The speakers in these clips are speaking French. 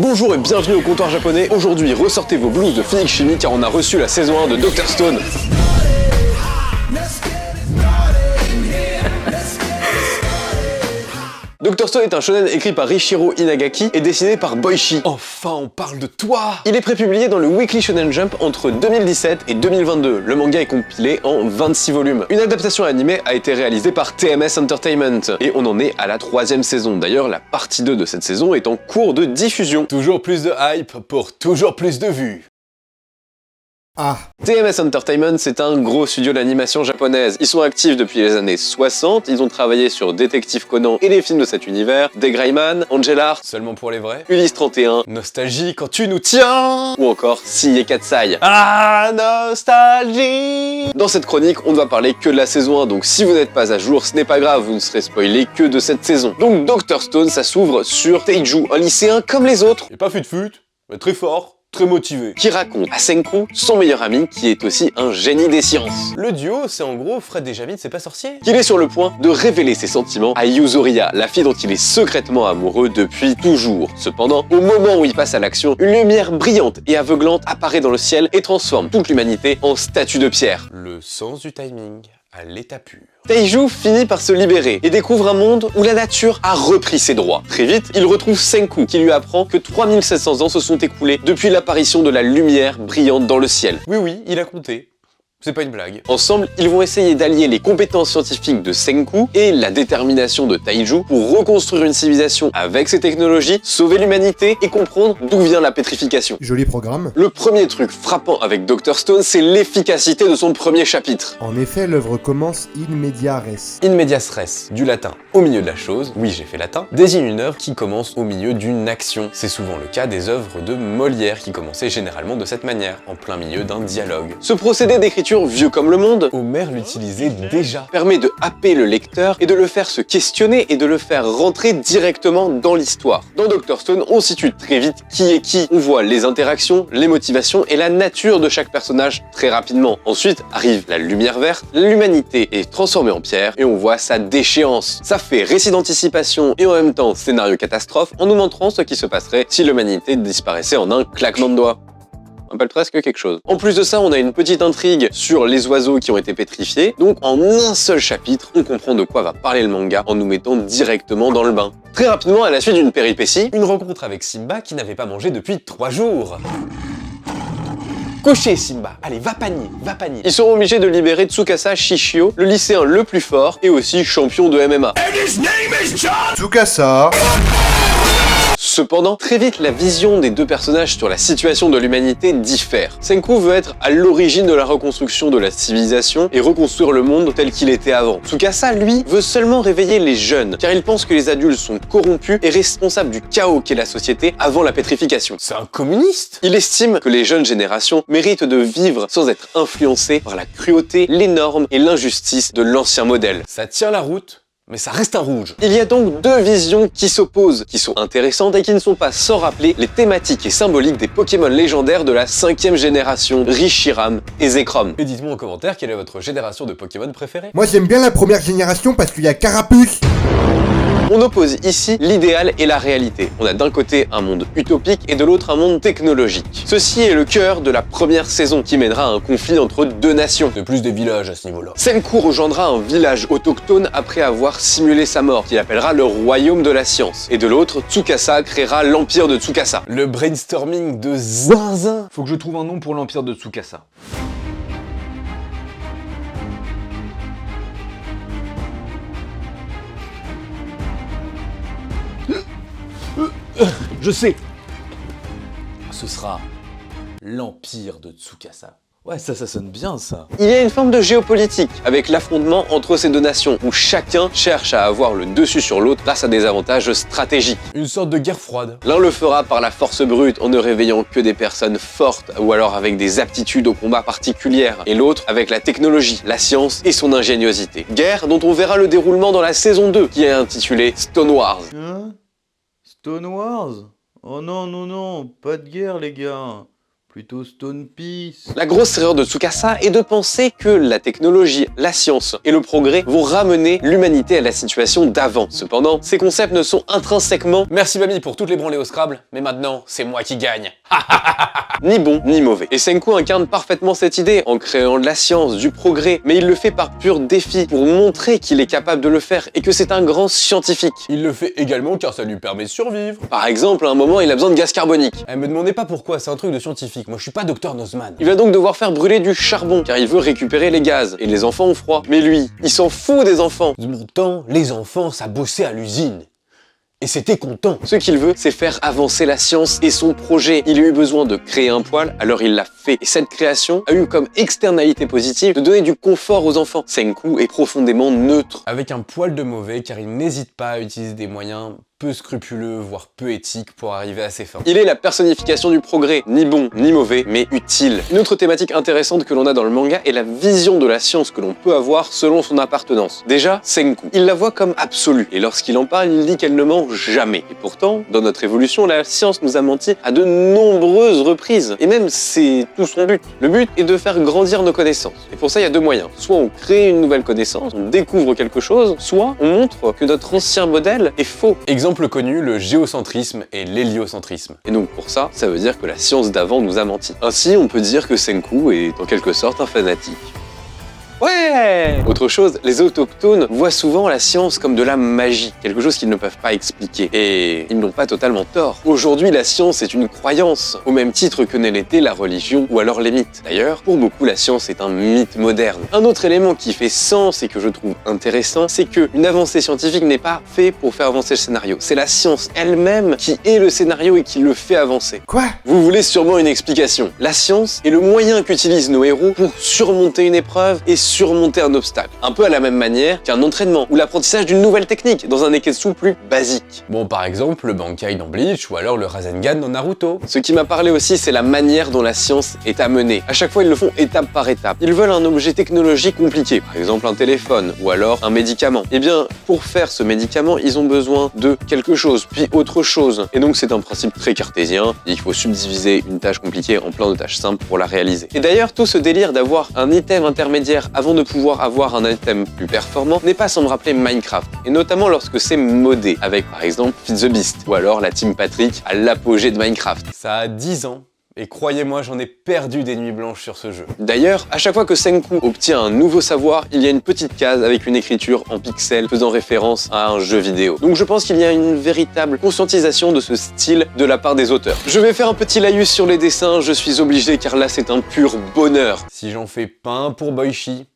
Bonjour et bienvenue au comptoir japonais. Aujourd'hui, ressortez vos blouses de physique chimie car on a reçu la saison 1 de Dr Stone. Dr Stone est un shonen écrit par Riichiro Inagaki et dessiné par Boichi. Enfin, on parle de toi! Il est prépublié dans le Weekly Shonen Jump entre 2017 et 2022. Le manga est compilé en 26 volumes. Une adaptation animée a été réalisée par TMS Entertainment et on en est à la 3e saison. D'ailleurs, la partie 2 de cette saison est en cours de diffusion. Toujours plus de hype pour toujours plus de vues. TMS Entertainment, c'est un gros studio d'animation japonaise. Ils sont actifs depuis les années 60, ils ont travaillé sur Détective Conan et les films de cet univers, Des Greyman, Angel Art, Seulement pour les vrais, Ulysse 31, Nostalgie quand tu nous tiens, ou encore Siye Katsai. Ah, nostalgie! Dans cette chronique, on ne va parler que de la saison 1, donc si vous n'êtes pas à jour, ce n'est pas grave, vous ne serez spoilé que de cette saison. Donc Dr Stone, ça s'ouvre sur Taiju, un lycéen comme les autres. Et pas fut-fut, mais très fort. Très motivé, qui raconte à Senku, son meilleur ami, qui est aussi un génie des sciences. Le duo, c'est en gros Fred et Javid, c'est pas sorcier. Qu'il est sur le point de révéler ses sentiments à Yuzoria, la fille dont il est secrètement amoureux depuis toujours. Cependant, au moment où il passe à l'action, une lumière brillante et aveuglante apparaît dans le ciel et transforme toute l'humanité en statue de pierre. Le sens du timing à l'état pur. Taiju finit par se libérer et découvre un monde où la nature a repris ses droits. Très vite, il retrouve Senku qui lui apprend que 3700 ans se sont écoulés depuis l'apparition de la lumière brillante dans le ciel. Oui, il a compté. C'est pas une blague. Ensemble, ils vont essayer d'allier les compétences scientifiques de Senku et la détermination de Taiju pour reconstruire une civilisation avec ses technologies, sauver l'humanité et comprendre d'où vient la pétrification. Joli programme. Le premier truc frappant avec Dr Stone, c'est l'efficacité de son premier chapitre. En effet, l'œuvre commence in media res. In medias res, du latin au milieu de la chose, oui j'ai fait latin, désigne une œuvre qui commence au milieu d'une action. C'est souvent le cas des œuvres de Molière qui commençaient généralement de cette manière, en plein milieu d'un dialogue. Ce procédé d'écriture vieux comme le monde, Homère l'utilisait déjà, permet de happer le lecteur et de le faire se questionner et de le faire rentrer directement dans l'histoire. Dans Dr Stone, on situe très vite qui est qui. On voit les interactions, les motivations et la nature de chaque personnage très rapidement. Ensuite arrive la lumière verte, l'humanité est transformée en pierre et on voit sa déchéance. Ça fait récit d'anticipation et en même temps scénario catastrophe en nous montrant ce qui se passerait si l'humanité disparaissait en un claquement de doigts. On appelle presque quelque chose. En plus de ça, on a une petite intrigue sur les oiseaux qui ont été pétrifiés. Donc en un seul chapitre, on comprend de quoi va parler le manga en nous mettant directement dans le bain. Très rapidement, à la suite d'une péripétie, une rencontre avec Simba qui n'avait pas mangé depuis 3 jours. Couchez Simba, allez va panier, va panier. Ils seront obligés de libérer Tsukasa Shishio, le lycéen le plus fort et aussi champion de MMA. Tsukasa. Cependant, très vite, la vision des deux personnages sur la situation de l'humanité diffère. Senku veut être à l'origine de la reconstruction de la civilisation et reconstruire le monde tel qu'il était avant. Tsukasa, lui, veut seulement réveiller les jeunes, car il pense que les adultes sont corrompus et responsables du chaos qu'est la société avant la pétrification. C'est un communiste! Il estime que les jeunes générations méritent de vivre sans être influencées par la cruauté, les normes et l'injustice de l'ancien modèle. Ça tient la route, mais ça reste un rouge. Il y a donc deux visions qui s'opposent, qui sont intéressantes et qui ne sont pas sans rappeler les thématiques et symboliques des Pokémon légendaires de la 5e génération, Reshiram et Zekrom. Et dites-moi en commentaire quelle est votre génération de Pokémon préférée. Moi j'aime bien la première génération parce qu'il y a Carapuce. On oppose ici l'idéal et la réalité. On a d'un côté un monde utopique et de l'autre un monde technologique. Ceci est le cœur de la première saison qui mènera à un conflit entre deux nations. C'est plus des villages à ce niveau-là. Senku rejoindra un village autochtone après avoir simulé sa mort, qu'il appellera le royaume de la science. Et de l'autre, Tsukasa créera l'empire de Tsukasa. Le brainstorming de zinzin. Faut que je trouve un nom pour l'empire de Tsukasa. Je sais. Ce sera l'empire de Tsukasa. Ouais, ça sonne bien, ça. Il y a une forme de géopolitique, avec l'affrontement entre ces deux nations, où chacun cherche à avoir le dessus sur l'autre grâce à des avantages stratégiques. Une sorte de guerre froide. L'un le fera par la force brute, en ne réveillant que des personnes fortes, ou alors avec des aptitudes au combat particulières, et l'autre avec la technologie, la science et son ingéniosité. Guerre dont on verra le déroulement dans la saison 2, qui est intitulée Stone Wars. Hein? Stone Wars? Oh non, non, non, pas de guerre les gars. Plutôt Stone Peace. La grosse erreur de Tsukasa est de penser que la technologie, la science et le progrès vont ramener l'humanité à la situation d'avant. Cependant, ces concepts ne sont intrinsèquement Merci mamie pour toutes les branlées au Scrabble, mais maintenant, c'est moi qui gagne. ni bons ni mauvais. Et Senku incarne parfaitement cette idée en créant de la science, du progrès, mais il le fait par pur défi pour montrer qu'il est capable de le faire et que c'est un grand scientifique. Il le fait également car ça lui permet de survivre. Par exemple, à un moment, il a besoin de gaz carbonique. Me demandez pas pourquoi, c'est un truc de scientifique. Moi, je suis pas docteur Nozman. Il va donc devoir faire brûler du charbon, car il veut récupérer les gaz, et les enfants ont froid. Mais lui, il s'en fout des enfants. De mon temps, les enfants, ça bossait à l'usine. Et c'était content. Ce qu'il veut, c'est faire avancer la science et son projet. Il a eu besoin de créer un poêle, alors il l'a fait. Et cette création a eu comme externalité positive de donner du confort aux enfants. Senku est profondément neutre. Avec un poil de mauvais, car il n'hésite pas à utiliser des moyens peu scrupuleux, voire peu éthiques pour arriver à ses fins. Il est la personnification du progrès, ni bon, ni mauvais, mais utile. Une autre thématique intéressante que l'on a dans le manga est la vision de la science que l'on peut avoir selon son appartenance. Déjà, Senku, il la voit comme absolue, et lorsqu'il en parle, il dit qu'elle ne ment jamais. Et pourtant, dans notre évolution, la science nous a menti à de nombreuses reprises, et même c'est tout son but. Le but est de faire grandir nos connaissances. Et pour ça, il y a deux moyens. Soit on crée une nouvelle connaissance, on découvre quelque chose, soit on montre que notre ancien modèle est faux. Exemple connu, le géocentrisme et l'héliocentrisme. Et donc pour ça, ça veut dire que la science d'avant nous a menti. Ainsi, on peut dire que Senku est en quelque sorte un fanatique. Ouais! Autre chose, les autochtones voient souvent la science comme de la magie, quelque chose qu'ils ne peuvent pas expliquer. Et ils n'ont pas totalement tort. Aujourd'hui, la science est une croyance, au même titre que ne l'était la religion ou alors les mythes. D'ailleurs, pour beaucoup, la science est un mythe moderne. Un autre élément qui fait sens et que je trouve intéressant, c'est qu'une avancée scientifique n'est pas faite pour faire avancer le scénario. C'est la science elle-même qui est le scénario et qui le fait avancer. Quoi? Vous voulez sûrement une explication. La science est le moyen qu'utilisent nos héros pour surmonter une épreuve et surmonter un obstacle. Un peu à la même manière qu'un entraînement ou l'apprentissage d'une nouvelle technique dans un neketsu plus basique. Bon, par exemple, le Bankai dans Bleach ou alors le Rasengan dans Naruto. Ce qui m'a parlé aussi, c'est la manière dont la science est amenée. À chaque fois, ils le font étape par étape. Ils veulent un objet technologique compliqué, par exemple un téléphone ou alors un médicament. Eh bien, pour faire ce médicament, ils ont besoin de quelque chose, puis autre chose. Et donc, c'est un principe très cartésien. Il faut subdiviser une tâche compliquée en plein de tâches simples pour la réaliser. Et d'ailleurs, tout ce délire d'avoir un item intermédiaire avant de pouvoir avoir un item plus performant n'est pas sans me rappeler Minecraft, et notamment lorsque c'est modé, avec par exemple Feed the Beast, ou alors la Team Patrick à l'apogée de Minecraft. Ça a 10 ans. Et croyez-moi, j'en ai perdu des nuits blanches sur ce jeu. D'ailleurs, à chaque fois que Senku obtient un nouveau savoir, il y a une petite case avec une écriture en pixels faisant référence à un jeu vidéo. Donc je pense qu'il y a une véritable conscientisation de ce style de la part des auteurs. Je vais faire un petit laïus sur les dessins, je suis obligé car là c'est un pur bonheur. Si j'en fais pas un pour Boichi,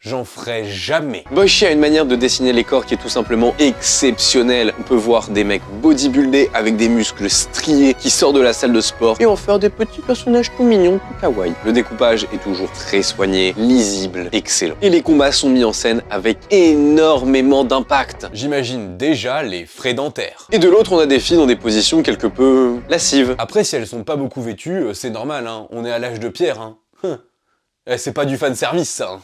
j'en ferai jamais. Boichi a une manière de dessiner les corps qui est tout simplement exceptionnelle. On peut voir des mecs bodybuildés avec des muscles striés qui sortent de la salle de sport et en faire des petits personnages tout mignons, tout kawaii. Le découpage est toujours très soigné, lisible, excellent. Et les combats sont mis en scène avec énormément d'impact. J'imagine déjà les frais dentaires. Et de l'autre, on a des filles dans des positions quelque peu lascives. Après, si elles sont pas beaucoup vêtues, c'est normal, hein. On est à l'âge de pierre, hein. C'est pas du fanservice, ça, hein.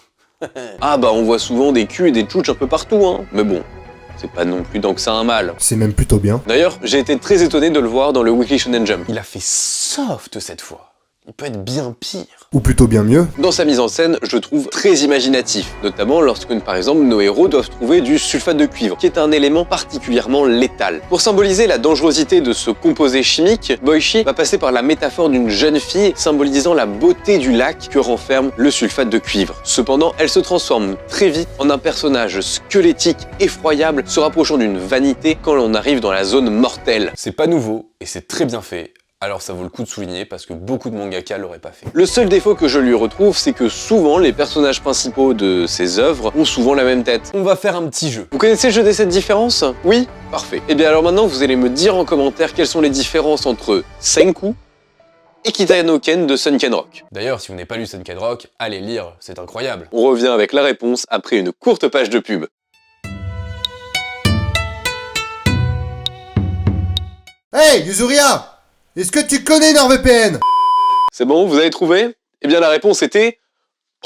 Ah bah on voit souvent des culs et des tchouches un peu partout, hein. Mais bon, c'est pas non plus tant que ça un mal. C'est même plutôt bien. D'ailleurs, j'ai été très étonné de le voir dans le Weekly Shonen Jump. Il a fait soft cette fois. Il peut être bien pire. Ou plutôt bien mieux. Dans sa mise en scène, je le trouve très imaginatif, notamment lorsque, par exemple, nos héros doivent trouver du sulfate de cuivre, qui est un élément particulièrement létal. Pour symboliser la dangerosité de ce composé chimique, Boichi va passer par la métaphore d'une jeune fille symbolisant la beauté du lac que renferme le sulfate de cuivre. Cependant, elle se transforme très vite en un personnage squelettique effroyable, se rapprochant d'une vanité quand l'on arrive dans la zone mortelle. C'est pas nouveau, et c'est très bien fait. Alors ça vaut le coup de souligner parce que beaucoup de mangaka l'auraient pas fait. Le seul défaut que je lui retrouve, c'est que souvent les personnages principaux de ses œuvres ont souvent la même tête. On va faire un petit jeu. Vous connaissez le jeu des 7 différences? Oui? Parfait. Et bien alors maintenant, vous allez me dire en commentaire quelles sont les différences entre Senku et Kitano Ken de Sunken Rock. D'ailleurs, si vous n'avez pas lu Sunken Rock, allez lire, c'est incroyable. On revient avec la réponse après une courte page de pub. Hey, Yuzuria! Est-ce que tu connais NordVPN? C'est bon, vous avez trouvé? Eh bien la réponse était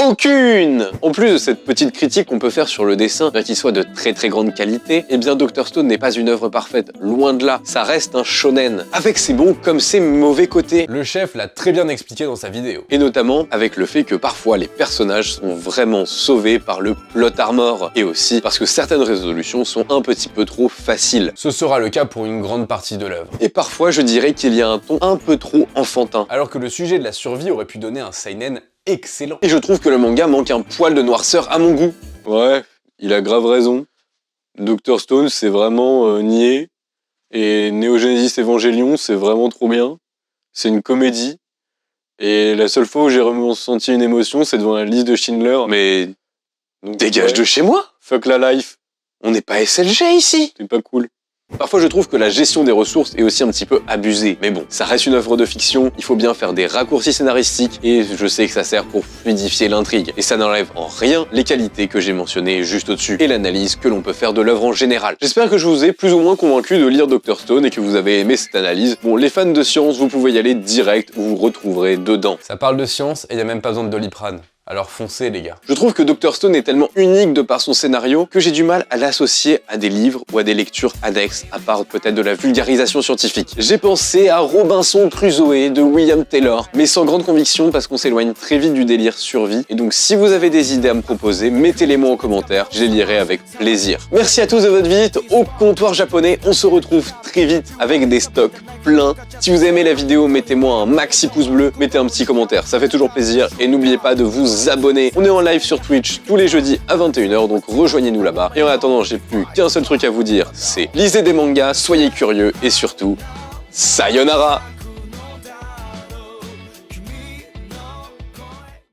Aucune! En plus de cette petite critique qu'on peut faire sur le dessin, bien qu'il soit de très très grande qualité, eh bien Dr Stone n'est pas une œuvre parfaite, loin de là, ça reste un shonen, avec ses bons comme ses mauvais côtés. Le chef l'a très bien expliqué dans sa vidéo. Et notamment avec le fait que parfois les personnages sont vraiment sauvés par le plot armor, et aussi parce que certaines résolutions sont un petit peu trop faciles. Ce sera le cas pour une grande partie de l'œuvre. Et parfois je dirais qu'il y a un ton un peu trop enfantin. Alors que le sujet de la survie aurait pu donner un seinen excellent. Et je trouve que le manga manque un poil de noirceur à mon goût. Ouais, il a grave raison. Dr Stone, c'est vraiment niais. Et Neo Genesis Evangelion, c'est vraiment trop bien. C'est une comédie. Et la seule fois où j'ai ressenti une émotion, c'est devant la liste de Schindler. Mais donc, dégage de chez moi. Fuck la life. On n'est pas SLG ici. C'est pas cool. Parfois je trouve que la gestion des ressources est aussi un petit peu abusée, mais bon, ça reste une œuvre de fiction, il faut bien faire des raccourcis scénaristiques, et je sais que ça sert pour fluidifier l'intrigue, et ça n'enlève en rien les qualités que j'ai mentionnées juste au-dessus, et l'analyse que l'on peut faire de l'œuvre en général. J'espère que je vous ai plus ou moins convaincu de lire Dr Stone et que vous avez aimé cette analyse. Bon, les fans de science, vous pouvez y aller direct, vous vous retrouverez dedans. Ça parle de science et y a même pas besoin de Doliprane. Alors foncez les gars. Je trouve que Dr Stone est tellement unique de par son scénario que j'ai du mal à l'associer à des livres ou à des lectures annexes, à part peut-être de la vulgarisation scientifique. J'ai pensé à Robinson Crusoe de William Taylor, mais sans grande conviction parce qu'on s'éloigne très vite du délire survie. Et donc si vous avez des idées à me proposer, mettez-les-moi en commentaire, je les lirai avec plaisir. Merci à tous de votre visite au comptoir japonais, on se retrouve très vite avec des stocks pleins. Si vous aimez la vidéo, mettez-moi un maxi pouce bleu, mettez un petit commentaire, ça fait toujours plaisir, et n'oubliez pas de vous abonner. On est en live sur Twitch tous les jeudis à 21 h, donc rejoignez-nous là-bas. Et en attendant, j'ai plus qu'un seul truc à vous dire, c'est lisez des mangas, soyez curieux et surtout, sayonara!